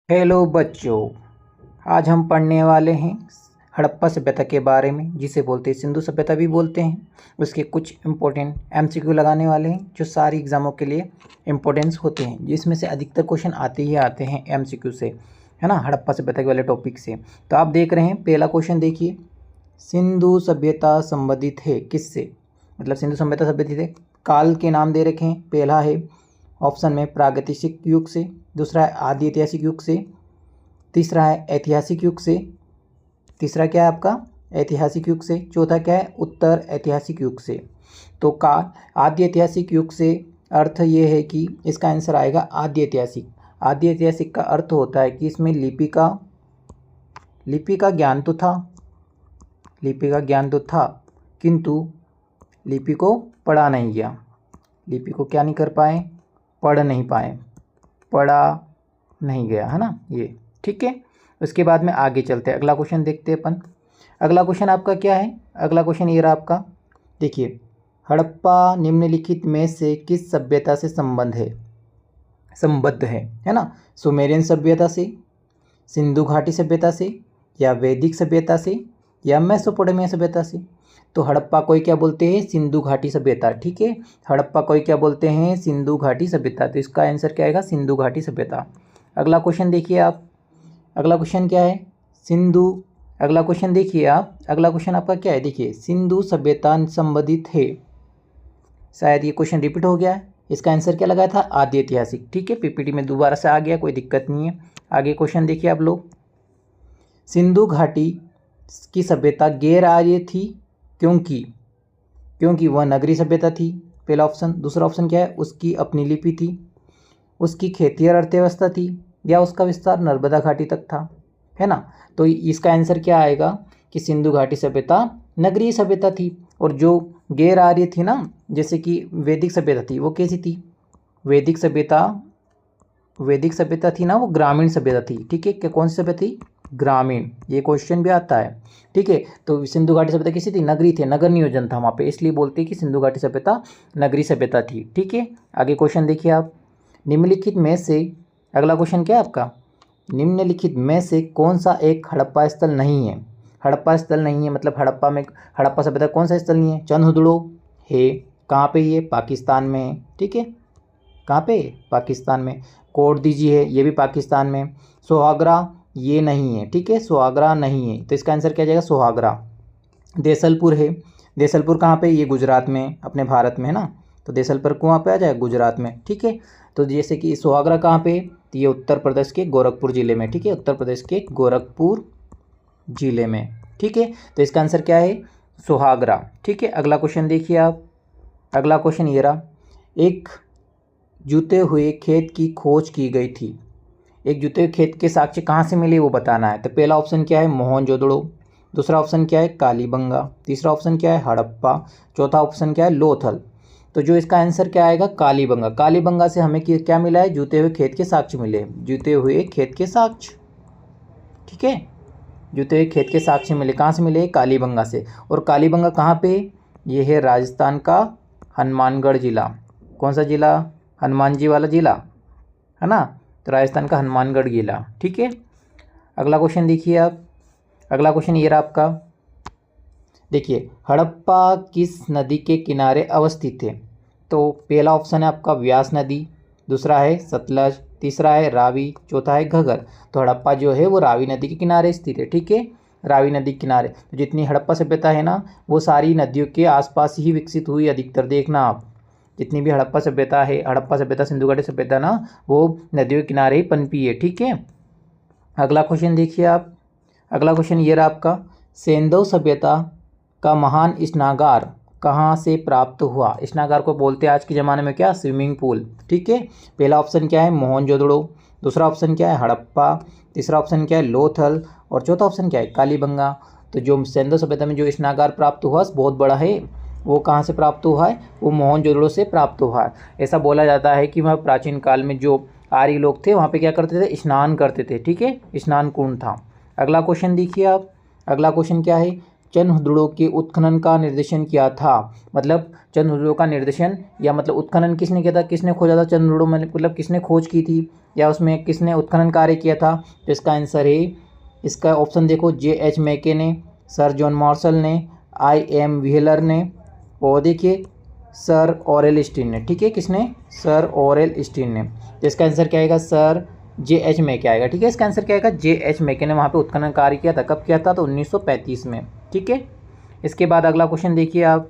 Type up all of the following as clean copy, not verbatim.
Hello बच्चों। आज हम पढ़ने वाले हैं हड़प्पा सभ्यता के बारे में, जिसे बोलते हैं सिंधु सभ्यता भी बोलते हैं। उसके कुछ इम्पोर्टेंट एमसीक्यू लगाने वाले हैं जो सारी एग्जामों के लिए इम्पोर्टेंस होते हैं, जिसमें से अधिकतर क्वेश्चन आते ही आते हैं एमसीक्यू से, है ना, हड़प्पा सभ्यता के वाले टॉपिक से। तो आप देख रहे हैं, पहला क्वेश्चन देखिए, सिंधु सभ्यता संबंधित है किससे, मतलब सिंधु सभ्यता संबंधित है, काल के नाम दे रखे हैं। पहला है ऑप्शन में प्रागैतिहासिक युग से, दूसरा है आदि ऐतिहासिक युग से, तीसरा है ऐतिहासिक युग से, तीसरा क्या है आपका ऐतिहासिक युग से, चौथा क्या है उत्तर ऐतिहासिक युग से। तो का आदि ऐतिहासिक युग से अर्थ ये है कि इसका आंसर आएगा आदि ऐतिहासिक। आदि ऐतिहासिक का अर्थ होता है कि इसमें लिपि का ज्ञान तो था, लिपि का ज्ञान तो था, किंतु लिपि को पढ़ा नहीं गया। लिपि को क्या नहीं कर पाए, पढ़ नहीं पाए, पढ़ा नहीं गया, है ना ये, ठीक है। उसके बाद में आगे चलते हैं, अगला क्वेश्चन देखते हैं अपन। अगला क्वेश्चन आपका क्या है, अगला क्वेश्चन ये रहा आपका, देखिए, हड़प्पा निम्नलिखित में से किस सभ्यता से संबद्ध है ना। सुमेरियन सभ्यता से, सिंधु घाटी सभ्यता से, या वैदिक सभ्यता से, या मेसोपोटामिया सभ्यता से। तो हड़प्पा को क्या बोलते हैं, सिंधु घाटी सभ्यता, ठीक है। हड़प्पा को क्या बोलते हैं, सिंधु घाटी सभ्यता। तो इसका आंसर क्या आएगा, सिंधु घाटी सभ्यता। अगला क्वेश्चन देखिए आप, अगला क्वेश्चन क्या है, अगला क्वेश्चन देखिए आप, अगला क्वेश्चन आपका क्या है, देखिए, सिंधु सभ्यता संबंधित है। शायद ये क्वेश्चन रिपीट हो गया है। इसका आंसर क्या लगाया था, आदि ऐतिहासिक, ठीक है। पीपीटी में दोबारा से आ गया, कोई दिक्कत नहीं है। आगे क्वेश्चन देखिए आप लोग, सिंधु घाटी की सभ्यता गैर आर्य थी क्योंकि वह नगरीय सभ्यता थी, पहला ऑप्शन। दूसरा ऑप्शन क्या है, उसकी अपनी लिपि थी, उसकी खेती और अर्थव्यवस्था थी, या उसका विस्तार नर्मदा घाटी तक था, है ना। तो इसका आंसर क्या आएगा कि सिंधु घाटी सभ्यता नगरीय सभ्यता थी। और जो गैर आर्य थी ना, जैसे कि वैदिक सभ्यता थी, वो कैसी थी, वैदिक सभ्यता थी ना, वो ग्रामीण सभ्यता थी, ठीक है। क्या कौन सी सभ्यता थी, ग्रामीण, ये क्वेश्चन भी आता है, ठीक है। तो सिंधु घाटी सभ्यता कैसी थी, नगरी थे, नगर नियोजन था वहाँ पे, इसलिए बोलते हैं कि सिंधु घाटी सभ्यता नगरी सभ्यता थी, ठीक है। आगे क्वेश्चन देखिए आप, निम्नलिखित में से, अगला क्वेश्चन क्या है आपका, निम्नलिखित में से कौन सा एक हड़प्पा स्थल नहीं है। हड़प्पा स्थल नहीं है मतलब हड़प्पा सभ्यता कौन सा स्थल नहीं है, चंदहुदड़ो है, कहाँ पे, ये पाकिस्तान में है, ठीक है। कहाँ पे, पाकिस्तान में। कोट दीजिए है, ये भी पाकिस्तान में। सोहागरा ये नहीं है, ठीक है, सोहागरा नहीं है। तो इसका आंसर क्या जाएगा, सोहागरा। देसलपुर है, देसलपुर कहाँ पे, ये गुजरात में, अपने भारत में, है ना। तो देसलपुर कहाँ पे आ जाएगा, गुजरात में, ठीक है। तो जैसे कि सोहागरा कहाँ पे, तो ये उत्तर प्रदेश के गोरखपुर जिले में, ठीक है, उत्तर प्रदेश के गोरखपुर जिले में, ठीक है। तो इसका आंसर क्या है, सोहागरा, ठीक है। अगला क्वेश्चन देखिए आप, अगला क्वेश्चन ये रहा, एक जुते हुए खेत की खोज की गई थी। एक जुते हुए खेत के साक्ष्य कहाँ से मिले वो बताना है। तो पहला ऑप्शन क्या है, मोहनजोदड़ो, दूसरा ऑप्शन क्या है, कालीबंगा, तीसरा ऑप्शन क्या है, हड़प्पा, चौथा ऑप्शन क्या है, लोथल। तो जो इसका आंसर क्या आएगा, कालीबंगा। कालीबंगा से हमें क्या मिला है, जुते हुए खेत के साक्ष्य मिले, जुते हुए खेत के साक्ष्य, ठीक है। जुते हुए खेत के साक्ष्य मिले, कहाँ से मिले, कालीबंगा से। और कालीबंगा कहाँ पे, ये है राजस्थान का हनुमानगढ़ जिला। कौन सा जिला, हनुमान जी वाला जिला, है ना। तो राजस्थान का हनुमानगढ़ जिला, ठीक है। अगला क्वेश्चन देखिए आप, अगला क्वेश्चन ये रहा आपका, देखिए, हड़प्पा किस नदी के किनारे अवस्थित है। तो पहला ऑप्शन है आपका व्यास नदी, दूसरा है सतलज, तीसरा है रावी, चौथा है घगर। तो हड़प्पा जो है वो रावी नदी के किनारे स्थित है, ठीक है, रावी नदी के किनारे। तो जितनी हड़प्पा सभ्यता है ना, वो सारी नदियों के आसपास ही विकसित हुई अधिकतर, देखना आप, जितनी भी हड़प्पा सभ्यता है, हड़प्पा सभ्यता, सिंधु घाटी सभ्यता ना, वो नदियों के किनारे ही पनपी है, ठीक है। अगला क्वेश्चन देखिए आप, अगला क्वेश्चन ये रहा आपका, सेंधव सभ्यता का महान स्नागार कहाँ से प्राप्त हुआ। स्नागार को बोलते हैं आज के ज़माने में क्या, स्विमिंग पूल, ठीक है। पहला ऑप्शन क्या है, मोहनजोदड़ो, दूसरा ऑप्शन क्या है, हड़प्पा, तीसरा ऑप्शन क्या है, लोथल, और चौथा ऑप्शन क्या है, कालीबंगा। तो जो सेंधव सभ्यता में जो स्नागार प्राप्त हुआ बहुत बड़ा है, वो कहाँ से प्राप्त हुआ है, वो मोहनजोदड़ो से प्राप्त हुआ है। ऐसा बोला जाता है कि वह प्राचीन काल में जो आर्य लोग थे वहाँ पे क्या करते थे, स्नान करते थे, ठीक है, स्नान कुंड था। अगला क्वेश्चन देखिए आप, अगला क्वेश्चन क्या है, चंद्रहुदड़ो के उत्खनन का निर्देशन किया था? मतलब चंद्रहुदड़ो का निर्देशन या मतलब उत्खनन किसने किया था, किसने खोजा था चंद्रहुदड़ो में, मतलब किसने खोज की थी या उसमें किसने उत्खनन कार्य किया था? तो इसका आंसर है, इसका ऑप्शन देखो, J.H. मैके ने, सर जॉन मार्शल ने, I.M. व्हीलर ने, और देखिए सर ऑरेल स्टीन ने। ठीक है, किसने? सर ऑरेल स्टीन ने। तो इसका आंसर क्या आएगा? Sir J.H. मैके आएगा। ठीक है, इसका आंसर क्या आएगा? J.H. मैके ने वहाँ पे उत्खनन कार्य किया था। कब किया था? तो 1935 में। ठीक है, इसके बाद अगला क्वेश्चन देखिए आप,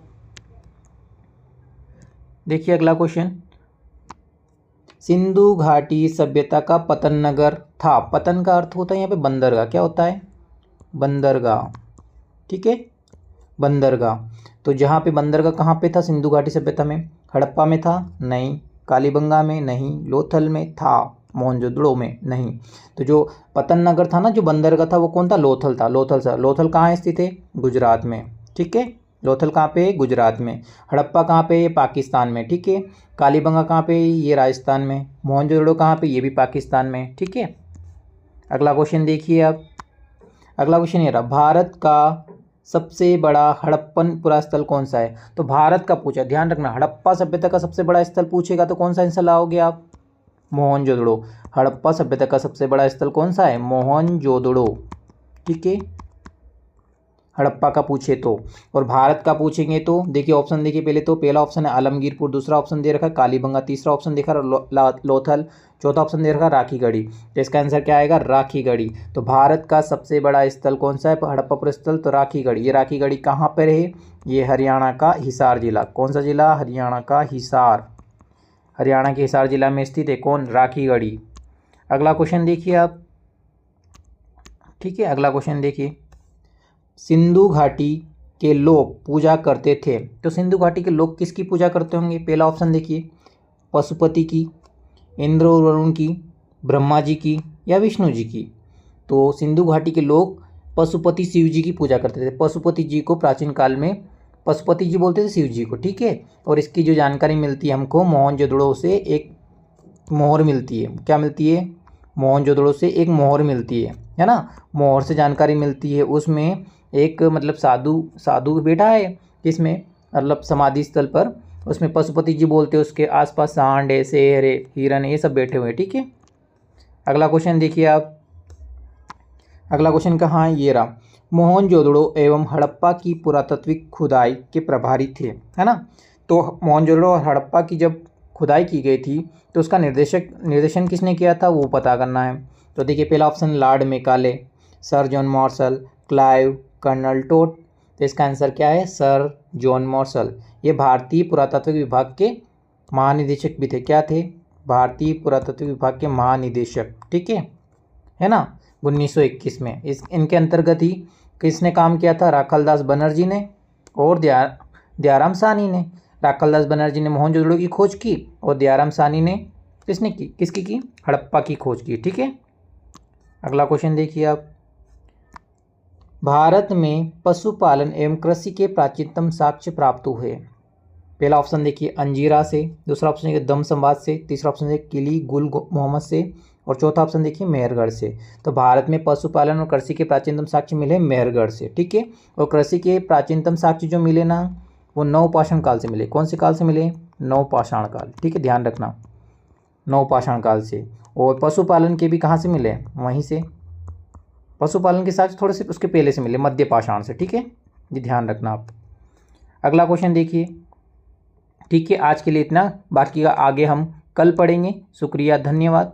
देखिए अगला क्वेश्चन, सिंधु घाटी सभ्यता का पतन नगर था। पतन का अर्थ होता है यहाँ पे बंदरगाह। क्या होता है? बंदरगाह। ठीक है, बंदरगाह। तो जहाँ पे बंदरगाह कहाँ पे था सिंधु घाटी सभ्यता में? हड़प्पा में था? नहीं। कालीबंगा में? नहीं। लोथल में था? मोहनजोदड़ो में? नहीं। तो जो पतन नगर था ना, जो बंदरगाह था, वो कौन था? लोथल था। लोथल सा, लोथल कहाँ स्थित है? गुजरात में। ठीक है, लोथल कहाँ पे है? गुजरात में। हड़प्पा कहाँ पे है? पाकिस्तान में। ठीक है, कालीबंगा कहाँ पे है? ये राजस्थान में। मोहनजोदड़ो कहाँ पे? ये भी पाकिस्तान में। ठीक है, अगला क्वेश्चन देखिए आप, अगला क्वेश्चन ये रहा, भारत का सबसे बड़ा हड़प्पन पुरा स्थल कौन सा है? तो भारत का पूछा, ध्यान रखना, हड़प्पा सभ्यता का सबसे बड़ा स्थल पूछेगा तो कौन सा आंसर लाओगे आप? मोहनजोदड़ो। हड़प्पा सभ्यता का सबसे बड़ा स्थल कौन सा है? मोहनजोदड़ो। ठीक है, हड़प्पा का पूछे तो। और भारत का पूछेंगे तो देखिए ऑप्शन देखिए, पहले तो पहला ऑप्शन है आलमगीरपुर, दूसरा ऑप्शन दे रखा है कालीबंगा, तीसरा ऑप्शन देखा लोथल, चौथा ऑप्शन दे रखा है राखीगढ़ी। तो इसका आंसर क्या आएगा? राखीगढ़ी। तो भारत का सबसे बड़ा स्थल कौन सा है हड़प्पा स्थल? तो राखीगढ़ी। ये राखीगढ़ी कहाँ पर है? ये हरियाणा का हिसार जिला। कौन सा जिला? हरियाणा का हिसार। हरियाणा के हिसार जिला में स्थित है कौन? राखीगढ़ी। अगला क्वेश्चन देखिए आप। ठीक है, अगला क्वेश्चन देखिए, सिंधु घाटी के लोग पूजा करते थे। तो सिंधु घाटी के लोग किसकी पूजा करते होंगे? पहला ऑप्शन देखिए, पशुपति की, इंद्र और वरुण की, ब्रह्मा जी की, या विष्णु जी की। तो सिंधु घाटी के लोग पशुपति शिव जी की पूजा करते थे। पशुपति जी को प्राचीन काल में पशुपति जी बोलते थे शिव जी को। ठीक है, और इसकी जो जानकारी मिलती है हमको मोहनजोदड़ो से एक मोहर मिलती है। क्या मिलती है? मोहनजोदड़ो से एक मोहर मिलती है ना? मोहर से जानकारी मिलती है, उसमें एक मतलब साधु बैठा है, किसमें? मतलब समाधि स्थल पर, उसमें पशुपति जी बोलते हैं, उसके आसपास सांड है, शेर है, हिरन है, ये सब बैठे हुए हैं। ठीक है, अगला क्वेश्चन देखिए आप, अगला क्वेश्चन कहाँ है? ये रहा, मोहनजोदड़ो एवं हड़प्पा की पुरातात्विक खुदाई के प्रभारी थे, है ना? तो मोहनजोदड़ो और हड़प्पा की जब खुदाई की गई थी तो उसका निर्देशन किसने किया था, वो पता करना है। तो देखिए पहला option Lord Macaulay, sir John Marshall, Clive, colonel Tod. तो इसका आंसर क्या है? Sir John Marshall. ये भारतीय पुरातात्विक विभाग के महानिदेशक भी थे। क्या थे? भारतीय पुरातात्विक विभाग के महानिदेशक। ठीक है ना? 1921 में इनके अंतर्गत ही किसने काम किया था? राखालदास बनर्जी ने और दयाराम साहनी ने। राखालदास बनर्जी ने मोहनजोदड़ो की खोज की और दयाराम साहनी ने किसकी की? हड़प्पा की खोज की। ठीक है, अगला क्वेश्चन देखिए आप, भारत में पशुपालन एवं कृषि के प्राचीनतम साक्ष्य प्राप्त हुए। पहला ऑप्शन देखिए अंजीरा से, दूसरा ऑप्शन देखिए दम संवाद से, तीसरा ऑप्शन देखिए किली गुल मोहम्मद से, और चौथा ऑप्शन देखिए मेहरगढ़ से। तो भारत में पशुपालन और कृषि के प्राचीनतम साक्ष्य मिले मेहरगढ़ से। ठीक है, और कृषि के प्राचीनतम साक्ष्य जो मिले ना, वो नवपाषाण काल से मिले। कौन से काल से मिले? नवपाषाण काल। ठीक है, ध्यान रखना, नवपाषाण काल से। और पशुपालन के भी कहाँ से मिले? वहीं से। पशुपालन के साथ थोड़े से उसके पहले से मिले, मध्य पाषाण से। ठीक है, ये ध्यान रखना आप। अगला क्वेश्चन देखिए। ठीक है, आज के लिए इतना, बाकी का आगे हम कल पढ़ेंगे। शुक्रिया, धन्यवाद।